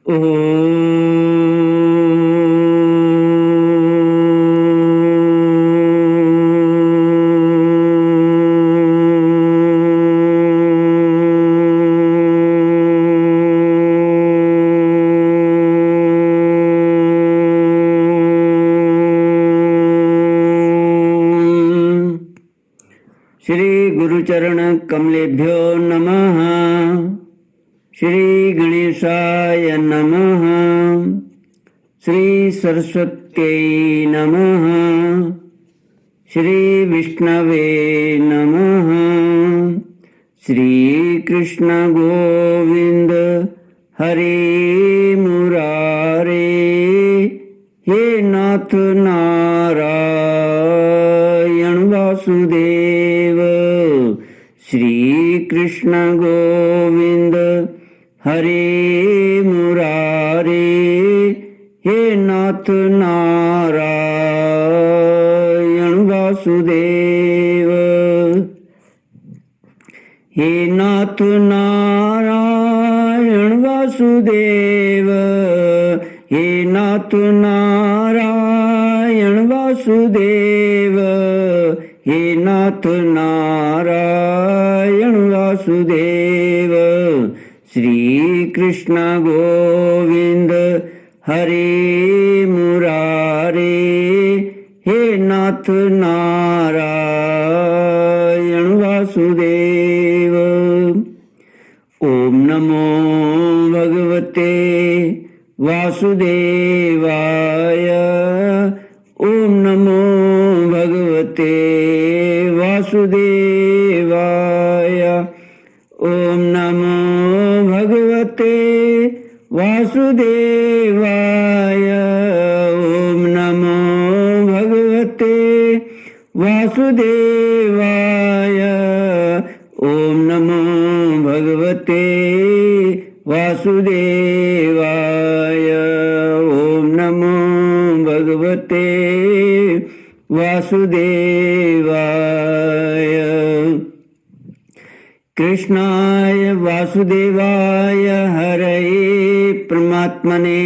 ओम। श्री गुरुचरण कमलेभ्यो नमः। श्री गणेशाय नमः। श्री सरस्वत्यै नमः। श्री विष्णवे नमः। श्री कृष्ण गोविंद हरे मुरारे। हे नाथ नारायण वासुदेव। श्री कृष्ण गोविंद हरे मुरारे। हे नाथ नारायण वासुदेव। हे नाथ नारायण वासुदेव। हे नाथ नारायण वासुदेव। हे नाथ नारायण वासुदेव। श्री कृष्ण गोविंद हरे मुरारे। हे नाथ नारायण वासुदेव। ओम नमो भगवते वासुदेवाय। ओम नमो भगवते वासुदेवाय। ओम नमो भगवते वासुदेवाय। ओम नमो भगवते वासुदेवाय। ओम नमो भगवते वासुदेवाय। ओम नमो भगवते वासुदेवाय। कृष्णाय वासुदेवाय हरये परमात्मने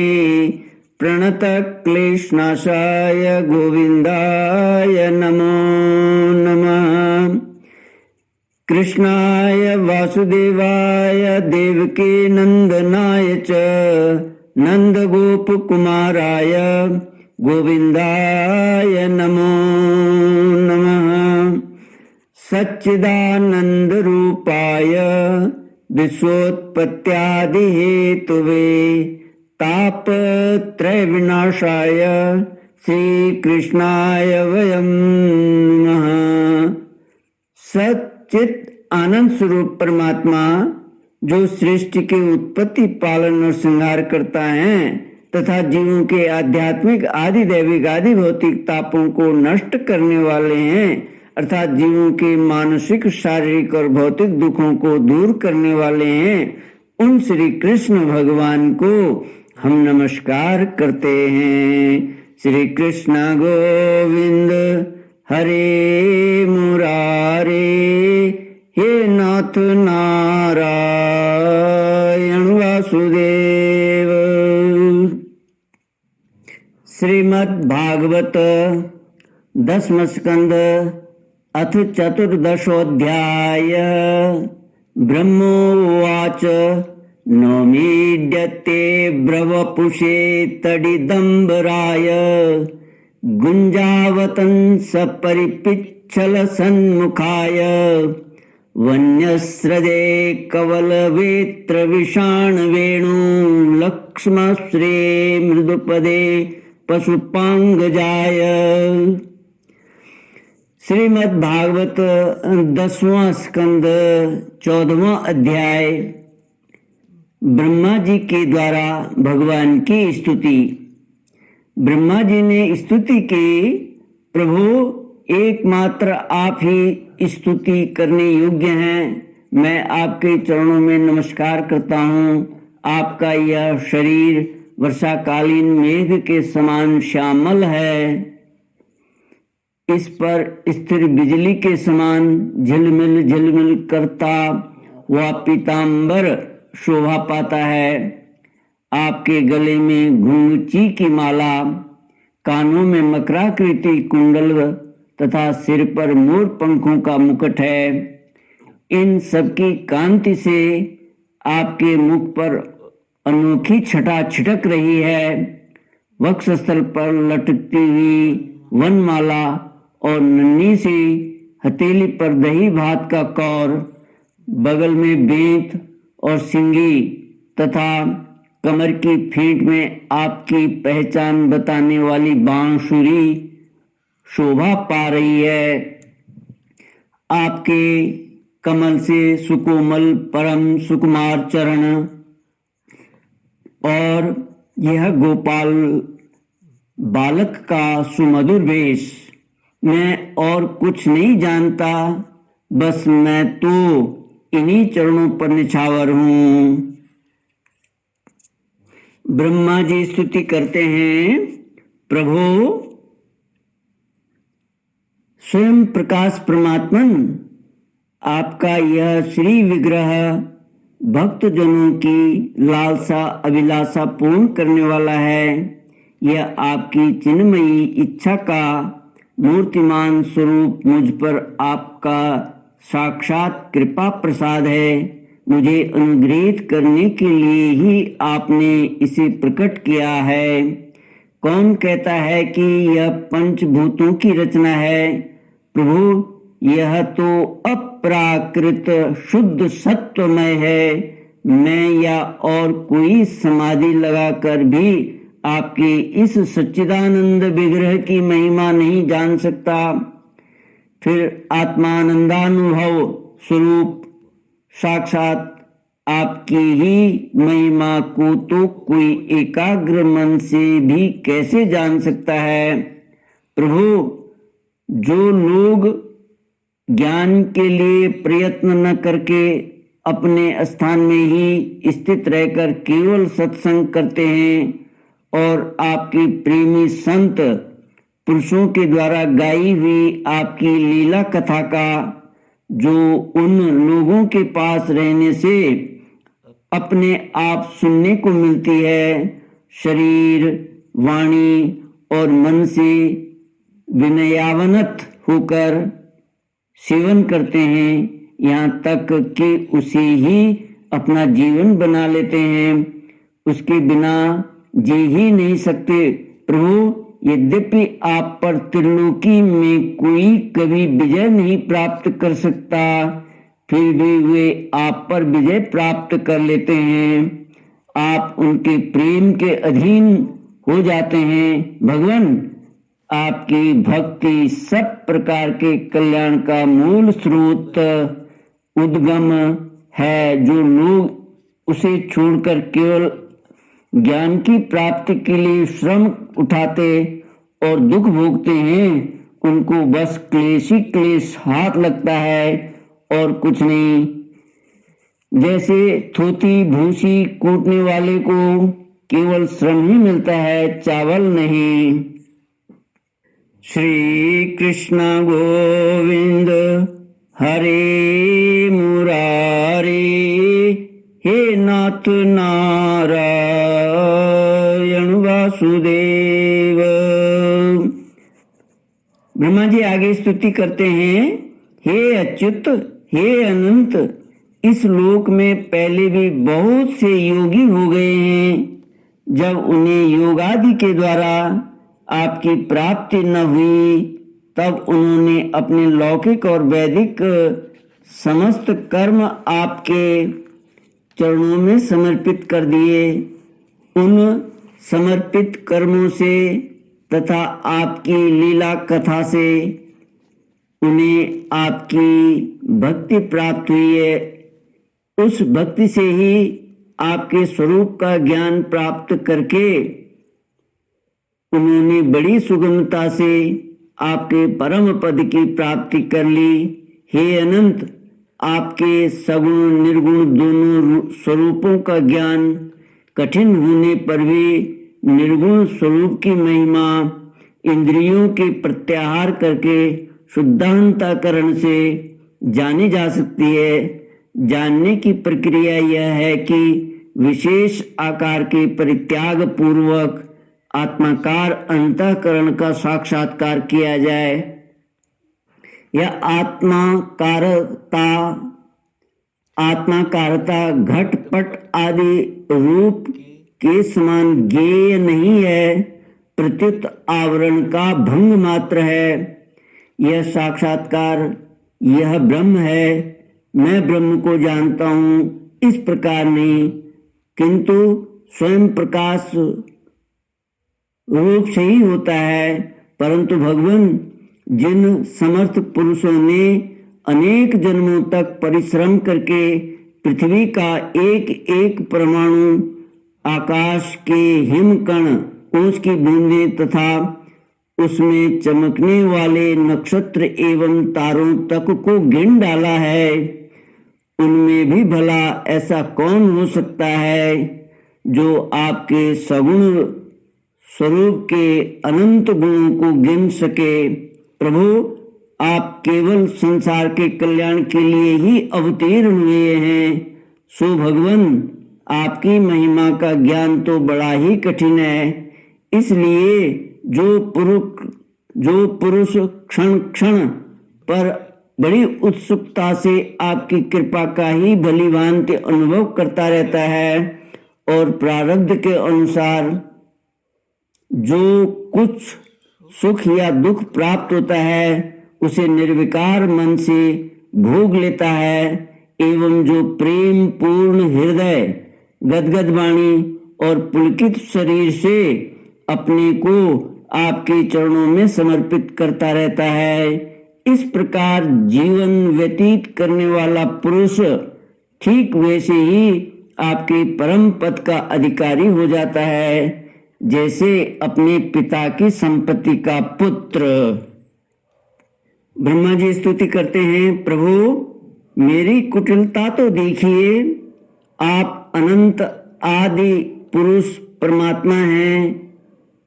प्रणतक्लेशनाशाय गोविन्दाय नमो नमः। कृष्णाय वासुदेवाय देवकी नंदनाय च नंदगोपकुमाराय गोविन्दाय नमो नमः। सच्चिदानंद रूपाय विश्वोत्पत्त्यादिहेतुवे तापत्रय विनाशाय श्री कृष्णाय वयं नमः। सच्चित आनंद स्वरूप परमात्मा जो सृष्टि की उत्पत्ति पालन और श्रृंगार करता है तथा जीवों के आध्यात्मिक आदि दैविक आदि भौतिक तापों को नष्ट करने वाले हैं अर्थात जीवों के मानसिक शारीरिक और भौतिक दुखों को दूर करने वाले हैं, उन श्री कृष्ण भगवान को हम नमस्कार करते हैं। श्री कृष्ण गोविंद हरे मुरारे। हे नाथ नारायण वासुदेव। श्रीमद् भागवत दसम स्कंद अथ चतुर्दशोऽध्याय। ब्रह्मोवाच नौमीड्यते ब्रवपुषे तडिदम्बराय गुञ्जावतं सपरिपिच्छल सन्मुखाय वन्यस्रजे कवलवेत्र विषाणवेणु लक्ष्मश्रे मृदुपदे पशुपांगजाय। श्रीमद् भागवत 10वां स्कंद 14वां अध्याय। ब्रह्मा जी के द्वारा भगवान की स्तुति। ब्रह्मा जी ने स्तुति की, प्रभु एकमात्र आप ही स्तुति करने योग्य हैं। मैं आपके चरणों में नमस्कार करता हूँ। आपका यह शरीर वर्षाकालीन मेघ के समान श्यामल है। इस पर स्थिर बिजली के समान झिलमिल झिलमिल करता वह पीतांबर शोभा पाता है। आपके गले में घुंघची की माला, कानों में मकराकृति कुंडल तथा सिर पर मोर पंखों का मुकुट है। इन सबकी कांति से आपके मुख पर अनोखी छटा छिटक रही है। वक्षस्थल पर लटकती हुई वनमाला और नन्ही सी हथेली पर दही भात का कौर, बगल में बेंत और सिंगी तथा कमर की फींट में आपकी पहचान बताने वाली बांसुरी शोभा पा रही है। आपके कमल से सुकोमल परम सुकुमार चरण और यह गोपाल बालक का सुमधुर वेश, मैं और कुछ नहीं जानता, बस मैं तो इन्हीं चरणों पर निछावर हूं। ब्रह्मा जी स्तुति करते हैं, प्रभु स्वयं प्रकाश परमात्मन, आपका यह श्री विग्रह भक्तजनों की लालसा अभिलाषा पूर्ण करने वाला है। यह आपकी चिन्मयी इच्छा का मूर्तिमान स्वरूप मुझ पर आपका साक्षात कृपा प्रसाद है। मुझे अनुग्रहित करने के लिए ही आपने इसे प्रकट किया है। कौन कहता है कि यह पंचभूतों की रचना है? प्रभु, यह तो अपराकृत शुद्ध सत्वमय है। मैं या और कोई समाधि लगाकर भी आपके इस सच्चिदानंद विग्रह की महिमा नहीं जान सकता। फिर आत्मानंदानुभव स्वरूप साक्षात आपकी ही महिमा को तो कोई एकाग्र मन से भी कैसे जान सकता है? प्रभु, जो लोग ज्ञान के लिए प्रयत्न न करके अपने स्थान में ही स्थित रहकर केवल सत्संग करते हैं और आपके प्रेमी संत पुरुषों के द्वारा गाई हुई आपकी लीला कथा का जो उन लोगों के पास रहने से अपने आप सुनने को मिलती है, शरीर, वाणी और मन से विनयावनत होकर सेवन करते हैं, यहाँ तक कि उसे ही अपना जीवन बना लेते हैं, उसके बिना जी ही नहीं सकते। प्रभु, यद्यपि आप पर त्रिलोकी में कोई कभी विजय नहीं प्राप्त कर सकता, फिर भी वे आप पर विजय प्राप्त कर लेते हैं। आप उनके प्रेम के अधीन हो जाते हैं। भगवान, आपकी भक्ति सब प्रकार के कल्याण का मूल स्रोत उद्गम है। जो लोग उसे छोड़कर केवल ज्ञान की प्राप्ति के लिए श्रम उठाते और दुख भोगते हैं, उनको बस क्लेश ही क्लेश हाथ लगता है और कुछ नहीं। जैसे थोती भूसी कूटने वाले को केवल श्रम ही मिलता है, चावल नहीं। श्री कृष्ण गोविंद हरे मुरारी, हे नाथ नारायण वासुदेव। ब्रह्मा जी आगे स्तुति करते हैं, हे अच्युत, हे अनंत, इस लोक में पहले भी बहुत से योगी हो गए हैं। जब उन्हें योगादि के द्वारा आपकी प्राप्ति न हुई, तब उन्होंने अपने लौकिक और वैदिक समस्त कर्म आपके चरणों में समर्पित कर दिए। उन समर्पित कर्मों से तथा आपकी लीला कथा से उन्हें आपकी भक्ति प्राप्त हुई है। उस भक्ति से ही आपके स्वरूप का ज्ञान प्राप्त करके उन्होंने बड़ी सुगमता से आपके परम पद की प्राप्ति कर ली। हे अनंत, आपके सगुण निर्गुण दोनों स्वरूपों का ज्ञान कठिन होने पर भी निर्गुण स्वरूप की महिमा इंद्रियों के प्रत्याहार करके शुद्धांतकरण से जानी जा सकती है। जानने की प्रक्रिया यह है कि विशेष आकार के परित्याग पूर्वक आत्माकार अंतःकरण का साक्षात्कार किया जाए। यह आत्माकारता घटपट आदि रूप के समान ज्ञेय नहीं है, प्रत्युत आवरण का भंग मात्र है। यह साक्षात्कार यह ब्रह्म है, मैं ब्रह्म को जानता हूँ, इस प्रकार नहीं, किंतु स्वयं प्रकाश रूप से ही होता है। परंतु भगवान, जिन समर्थ पुरुषों ने अनेक जन्मों तक परिश्रम करके पृथ्वी का एक एक परमाणु, आकाश के हिमकण, ओस की बूंदें तथा उसमें चमकने वाले नक्षत्र एवं तारों तक को गिन डाला है, उनमें भी भला ऐसा कौन हो सकता है जो आपके सगुण स्वरूप के अनंत गुणों को गिन सके। प्रभु, आप केवल संसार के कल्याण के लिए ही अवतीर्ण हुए हैं। सो भगवान, आपकी महिमा का ज्ञान तो बड़ा ही कठिन है। इसलिए जो पुरुष क्षण क्षण पर बड़ी उत्सुकता से आपकी कृपा का ही भलीभांति अनुभव करता रहता है और प्रारब्ध के अनुसार जो कुछ सुख या दुख प्राप्त होता है उसे निर्विकार मन से भोग लेता है, एवं जो प्रेम पूर्ण हृदय, गदगद वाणी और पुलकित शरीर से अपने को आपके चरणों में समर्पित करता रहता है, इस प्रकार जीवन व्यतीत करने वाला पुरुष ठीक वैसे ही आपके परम पद का अधिकारी हो जाता है, जैसे अपने पिता की संपत्ति का पुत्र। ब्रह्मा जी स्तुति करते हैं, प्रभु मेरी कुटिलता तो देखिए, आप अनंत आदि पुरुष परमात्मा हैं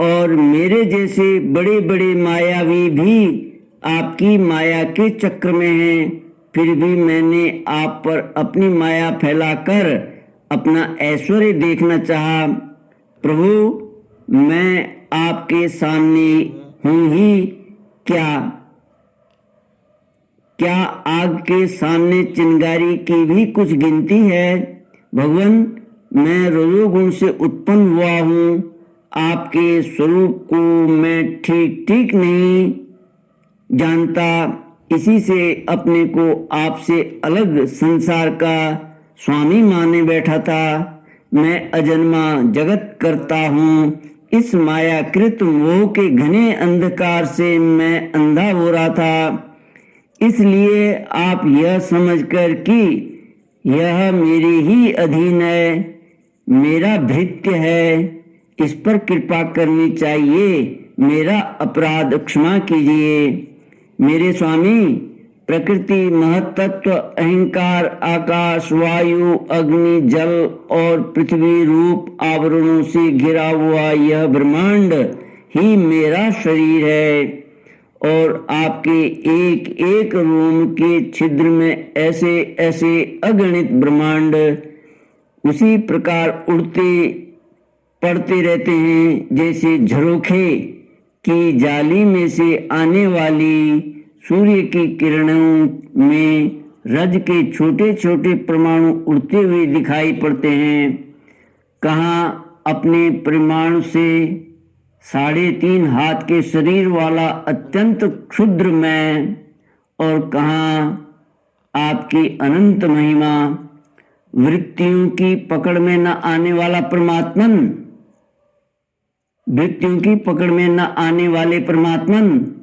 और मेरे जैसे बड़े बड़े मायावी भी आपकी माया के चक्र में हैं, फिर भी मैंने आप पर अपनी माया फैलाकर अपना ऐश्वर्य देखना चाहा। प्रभु, मैं आपके सामने हूँ ही क्या आग के सामने चिंगारी की भी कुछ गिनती है? भगवान, मैं रजोगुण से उत्पन्न हुआ हूँ, आपके स्वरूप को मैं ठीक ठीक नहीं जानता, इसी से अपने को आपसे अलग संसार का स्वामी माने बैठा था। मैं अजन्मा जगत करता हूँ, इस मायाकृत मोह के घने अंधकार से मैं अंधा हो रहा था। इसलिए आप यह समझकर कि यह मेरे ही अधीन है, मेरा भृत्य है, इस पर कृपा करनी चाहिए, मेरा अपराध क्षमा कीजिए। मेरे स्वामी, प्रकृति, महत्त्व, अहंकार, आकाश, वायु, अग्नि, जल और पृथ्वी रूप आवरणों से घिरा हुआ यह ब्रह्मांड ही मेरा शरीर है और आपके एक एक रोम के छिद्र में ऐसे ऐसे अगणित ब्रह्मांड उसी प्रकार उड़ते पड़ते रहते हैं जैसे झरोखे की जाली में से आने वाली सूर्य की किरणों में रज के छोटे छोटे परमाणु उड़ते हुए दिखाई पड़ते हैं। कहाँ अपने परिमाण से 3.5 हाथ के शरीर वाला अत्यंत क्षुद्र मैं और कहाँ आपकी अनंत महिमा, वृत्तियों की पकड़ में न आने वाला परमात्मन, वृत्तियों की पकड़ में न आने वाले परमात्मन।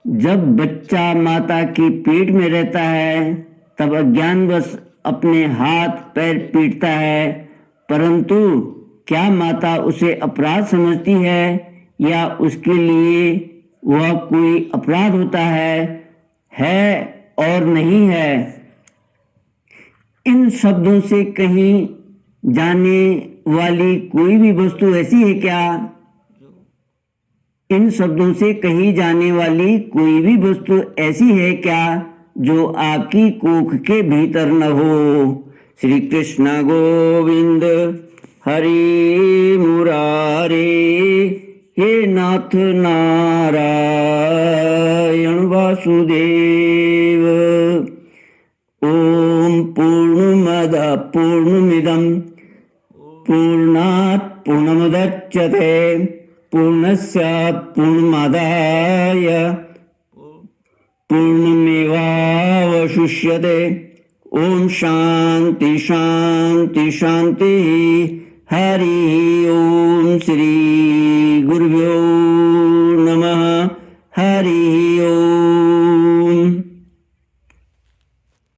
जब बच्चा माता की पेट में रहता है तब अज्ञानवश अपने हाथ पैर पीटता है, परंतु क्या माता उसे अपराध समझती है या उसके लिए वह कोई अपराध होता है और नहीं है? इन शब्दों से कहीं जाने वाली कोई भी वस्तु ऐसी है क्या? इन शब्दों से कही जाने वाली कोई भी वस्तु ऐसी है क्या जो आपकी कोख के भीतर न हो? श्री कृष्ण गोविंद। हरि मुरारे, हे नाथ नारायण वासुदेव। ओम पूर्णमद पूर्णमिदं पूर्णात् पूर्णमुदच्यते पूर्णस्य पूर्णमादाय पूर्णमेवावशिष्यते। ओम शांति शांति शांति। हरि ओम श्री